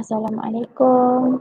Assalamualaikum.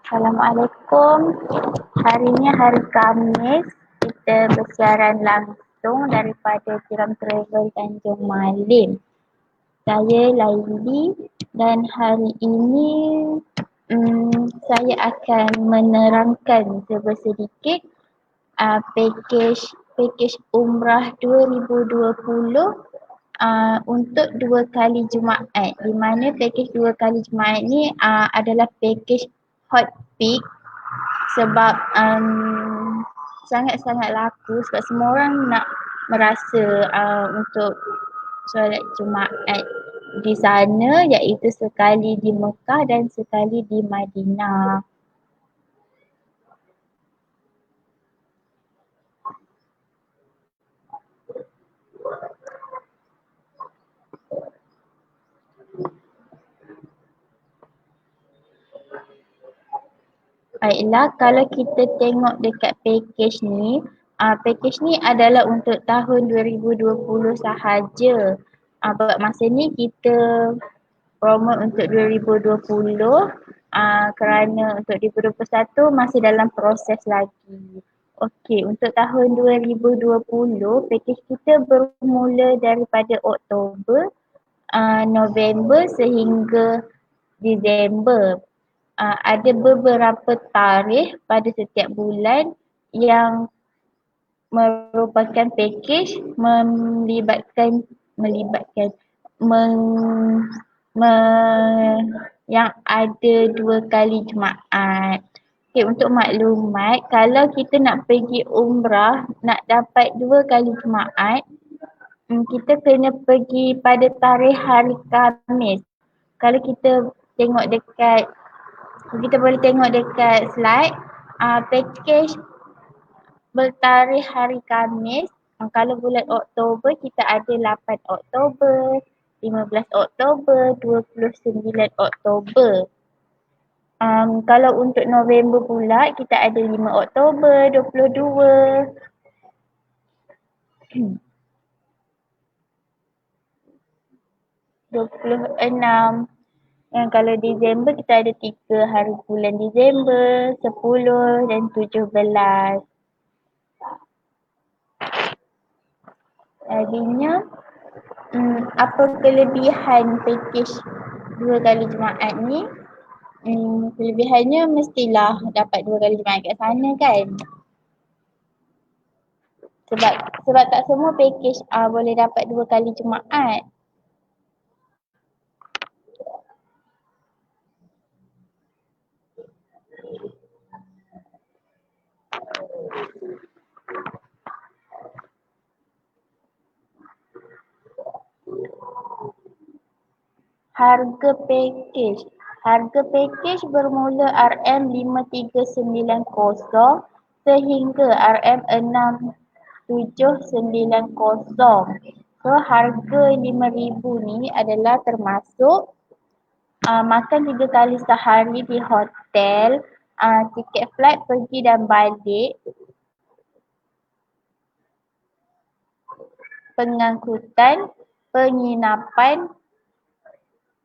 Assalamualaikum. Hari ini hari Khamis. Kita bersiaran langsung daripada Tiram Travel Tanjung Malim. Saya Laili dan hari ini saya akan menerangkan sedikit package Umrah 2020 untuk 2 kali Jumaat, di mana package 2 kali Jumaat ni adalah package hot peak sebab sangat-sangat laku sebab semua orang nak merasa untuk solat Jumaat di sana, iaitu sekali di Mekah dan sekali di Madinah. Baiklah, kalau kita tengok dekat package ni adalah untuk tahun 2020 sahaja. Masa ni kita promote untuk 2020 kerana untuk 2021 masih dalam proses lagi. Okey, untuk tahun 2020 package kita bermula daripada Oktober, November sehingga Disember. Ada beberapa tarikh pada setiap bulan yang merupakan package yang ada 2 kali Jumaat. Okay, untuk maklumat, kalau kita nak pergi umrah, nak dapat 2 kali Jumaat, kita kena pergi pada tarikh hari Khamis. Kalau kita tengok dekat, kita boleh tengok dekat slide, package bertarikh hari Khamis. Kalau bulan Oktober kita ada 8 Oktober, 15 Oktober, 29 Oktober. Kalau untuk November pula kita ada 5 Oktober, 22, 26. Yang kalau Disember kita ada 3 hari bulan Disember, 10 dan 17. Jadinya apa kelebihan package 2 kali Jumaat ni? Kelebihannya mestilah dapat 2 kali Jumaat kat sana kan. Sebab tak semua package boleh dapat 2 kali Jumaat. Harga package bermula RM5390 sehingga RM6790. So harga RM5,000 ni adalah termasuk makan 3 kali sehari di hotel, tiket flight pergi dan balik, pengangkutan, penginapan.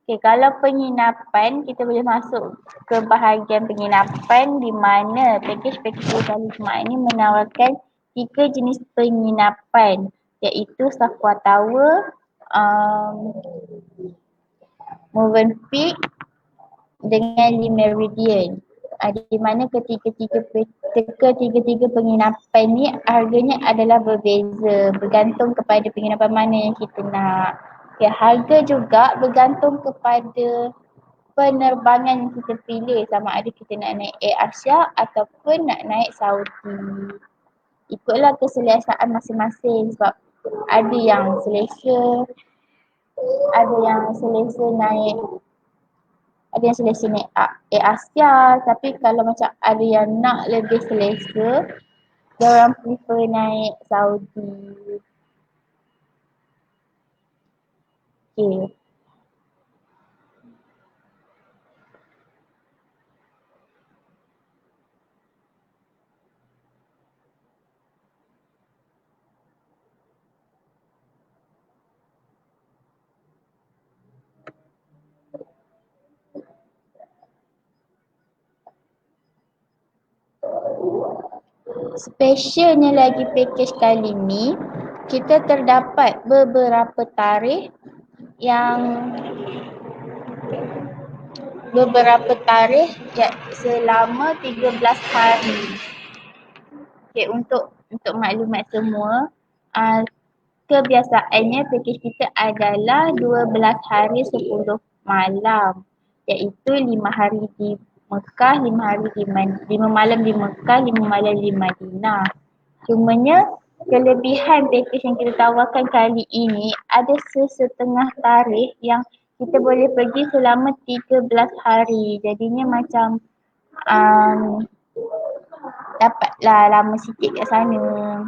Okay, kalau penginapan kita boleh masuk ke bahagian penginapan di mana package 2 kali Jumaat ini menawarkan 3 jenis penginapan, iaitu Safwa Tower, um, Movenpick dengan Lee Meridian. Di mana ketiga-tiga penginapan ni harganya adalah berbeza bergantung kepada penginapan mana yang kita nak. Okay, harga juga bergantung kepada penerbangan yang kita pilih, sama ada kita nak naik Air Asia ataupun nak naik Saudi. Ikutlah keselesaan masing-masing sebab ada yang selesa, naik Air Asia, tapi kalau macam ada yang nak lebih selesa, dia orang prefer naik Saudi. Okay. Specialnya lagi package kali ni, kita terdapat beberapa tarikh yang selama 13 hari. Okay, untuk maklumat semua, kebiasaannya package kita adalah 12 hari 10 malam, iaitu 5 hari di Mekah, 5 malam di Mekah, 5 malam di Madinah. Cumanya kelebihan package yang kita tawarkan kali ini ada sesetengah tarikh yang kita boleh pergi selama 13 hari. Jadinya macam dapatlah lama sikit kat sana.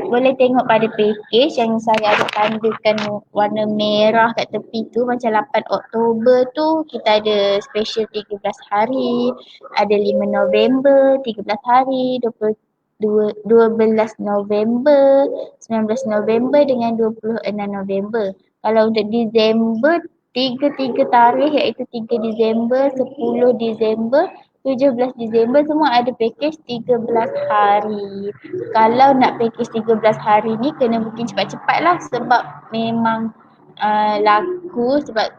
Boleh tengok pada package yang saya ada tandakan warna merah kat tepi tu, macam 8 Oktober tu kita ada special 13 hari, ada 5 November 13 hari, 12 November, 19 November dengan 26 November. Kalau untuk Disember, tiga tarikh iaitu 3 Disember, 10 Disember, 17 Disember semua ada package 13 hari. Kalau nak package 13 hari ni kena booking cepat-cepat lah sebab memang laku sebab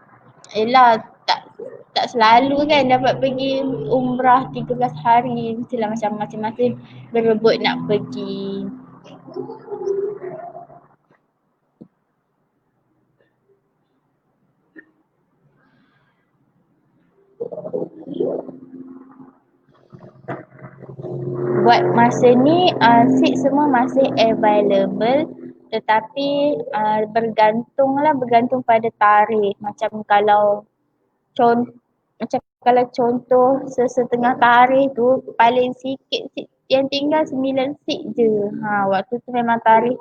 yelah tak selalu kan dapat pergi umrah 13 hari. Mestilah macam masing-masing berebut nak pergi. Buat masa ni seat semua masih available, tetapi bergantung pada tarikh. Macam kalau contoh sesetengah tarikh tu paling sikit seat yang tinggal 9 seat je. Waktu tu memang tarikh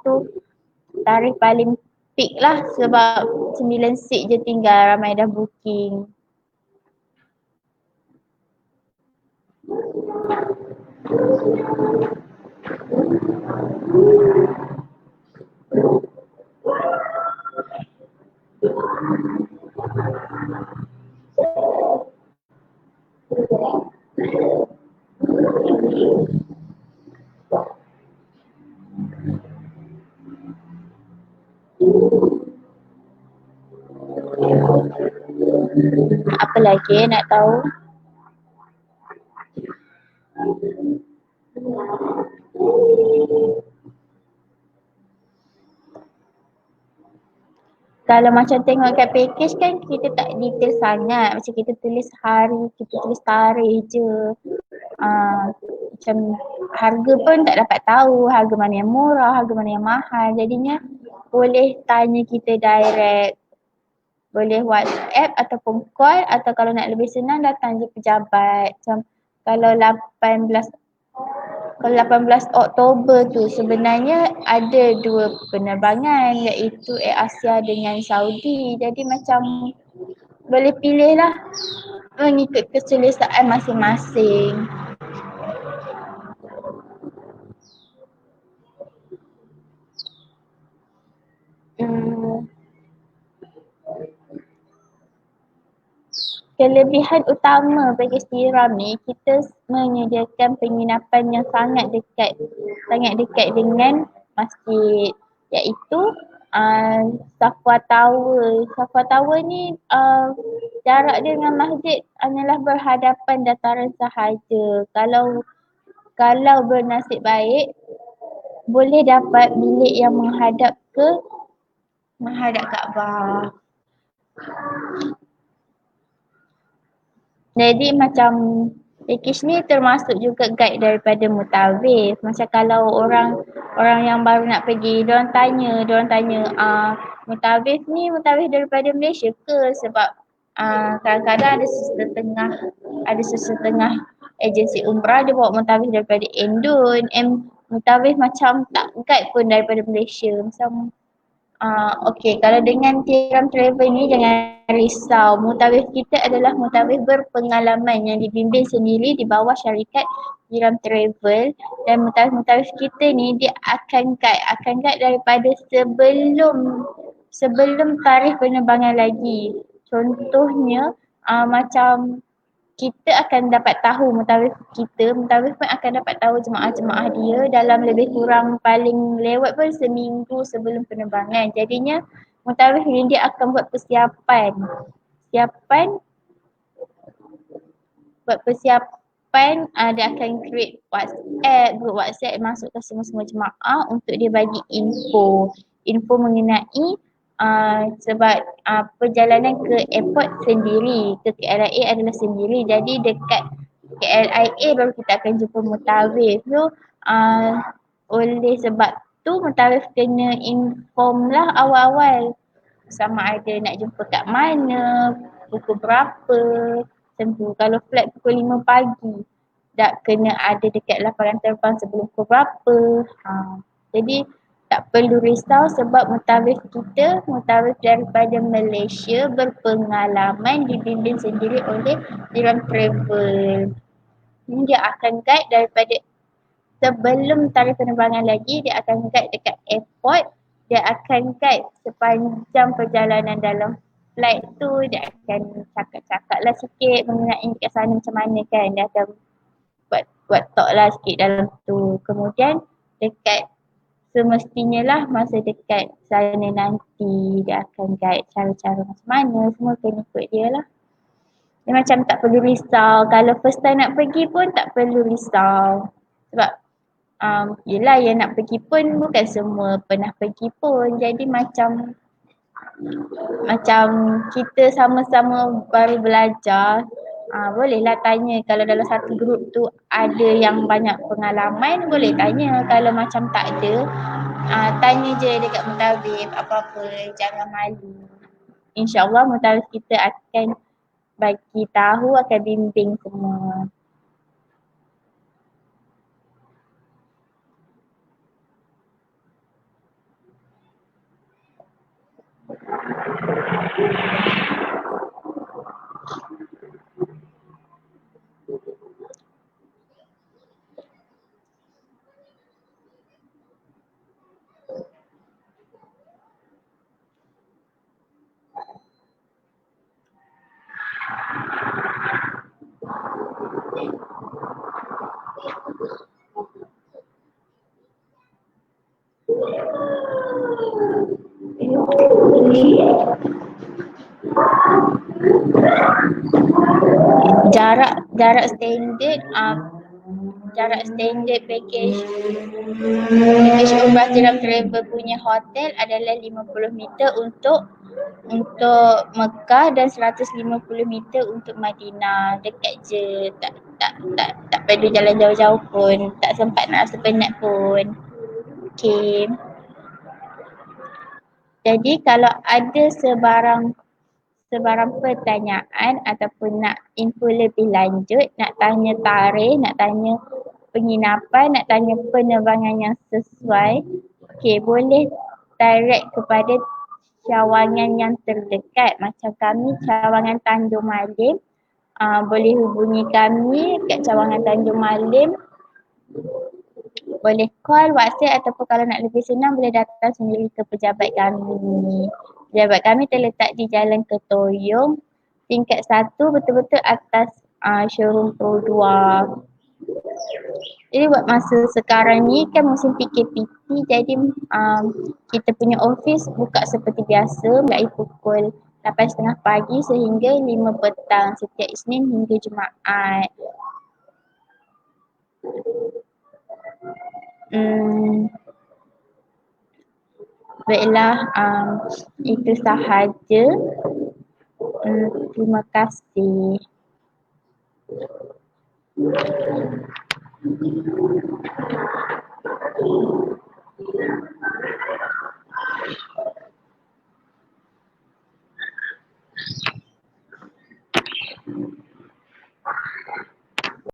paling peak lah sebab 9 seat je tinggal, ramai dah booking. Apa lagi nak tahu? Kalau macam tengok kat package kan kita tak detail sangat. Macam kita tulis hari, kita tulis tarikh je. Macam harga pun tak dapat tahu harga mana yang murah, harga mana yang mahal. Jadinya boleh tanya kita direct. Boleh WhatsApp ataupun call, atau kalau nak lebih senang datang je pejabat. Macam kalau 18 Oktober tu sebenarnya ada 2 penerbangan iaitu Air Asia dengan Saudi. Jadi macam boleh pilih lah mengikut keselesaan masing-masing. Kelebihan utama package tiram ni, kita menyediakan penginapan yang sangat dekat dengan masjid, iaitu Safwa Tower. Safwa Tower ni jarak dia dengan masjid hanyalah berhadapan dataran sahaja. Kalau bernasib baik boleh dapat bilik yang menghadap Kaabah. Jadi macam package ni termasuk juga guide daripada Mutawif. Macam kalau orang yang baru nak pergi, diorang tanya Mutawif daripada Malaysia ke? Sebab kadang-kadang ada sesetengah agensi umrah dia bawa Mutawif daripada Indon. Mutawif macam tak guide pun daripada Malaysia. Macam okey, kalau dengan Tiram Travel ni jangan risau. Mutawif kita adalah mutawif berpengalaman yang dibimbing sendiri di bawah syarikat Tiram Travel, dan mutawif kita ni dia akan guide daripada sebelum tarikh penerbangan lagi. Contohnya macam kita akan dapat tahu mutawif pun akan dapat tahu jemaah-jemaah dia dalam lebih kurang paling lewat pun seminggu sebelum penerbangan. Jadinya mutawif ni dia akan buat persiapan. Dia akan create group WhatsApp masukkan semua jemaah untuk dia bagi info mengenai sebab perjalanan ke airport sendiri, ke KLIA adalah sendiri. Jadi dekat KLIA baru kita akan jumpa mutawif. So oleh sebab tu mutawif kena inform lah awal-awal, sama ada nak jumpa kat mana, pukul berapa. Macam tu. Kalau flight pukul 5 pagi, tak kena ada dekat lapangan terbang sebelum pukul berapa. Jadi tak perlu risau sebab mutawif daripada Malaysia berpengalaman, dibimbing sendiri oleh Tiram Travel. Ini dia akan guide daripada sebelum tarikh penerbangan lagi, dia akan guide dekat airport, dia akan guide sepanjang perjalanan dalam flight tu, dia akan cakap lah sikit mengenai kat sana macam mana kan, dia akan buat talk lah sikit dalam tu. Kemudian dekat semestinya lah masa dekat sana nanti dia akan guide cara-cara macam mana, semua kena ikut dia lah. Dia macam tak perlu risau, kalau first time nak pergi pun tak perlu risau. Sebab yelah yang nak pergi pun bukan semua pernah pergi pun. Jadi macam kita sama-sama baru belajar. Bolehlah tanya kalau dalam satu grup tu ada yang banyak pengalaman, boleh tanya. Kalau macam tak ada, tanya je dekat mutawif apa-apa, jangan malu. InsyaAllah mutawif kita akan bagi tahu, akan bimbing semua. Jarak standard package umrah Tiram Travel punya hotel adalah 50 meter untuk Mekah dan 150 meter untuk Madinah. Dekat je, tak perlu jalan jauh-jauh pun, tak sempat nak rasa penat pun. Okay. Jadi kalau ada sebarang pertanyaan ataupun nak info lebih lanjut, nak tanya tarikh, nak tanya penginapan, nak tanya penerbangan yang sesuai, boleh direct kepada cawangan yang terdekat. Macam kami cawangan Tanjung Malim, boleh hubungi kami kat cawangan Tanjung Malim. Boleh call, WhatsApp ataupun kalau nak lebih senang boleh datang sendiri ke pejabat kami. Pejabat kami terletak di Jalan Ketoyong, tingkat 1, betul-betul atas showroom Pro 2. Jadi buat masa sekarang ni kan musim PKPT, jadi kita punya office buka seperti biasa mulai pukul 8.30 pagi sehingga 5 petang setiap Isnin hingga Jumaat. Hmm, baiklah, itu sahaja. Terima kasih.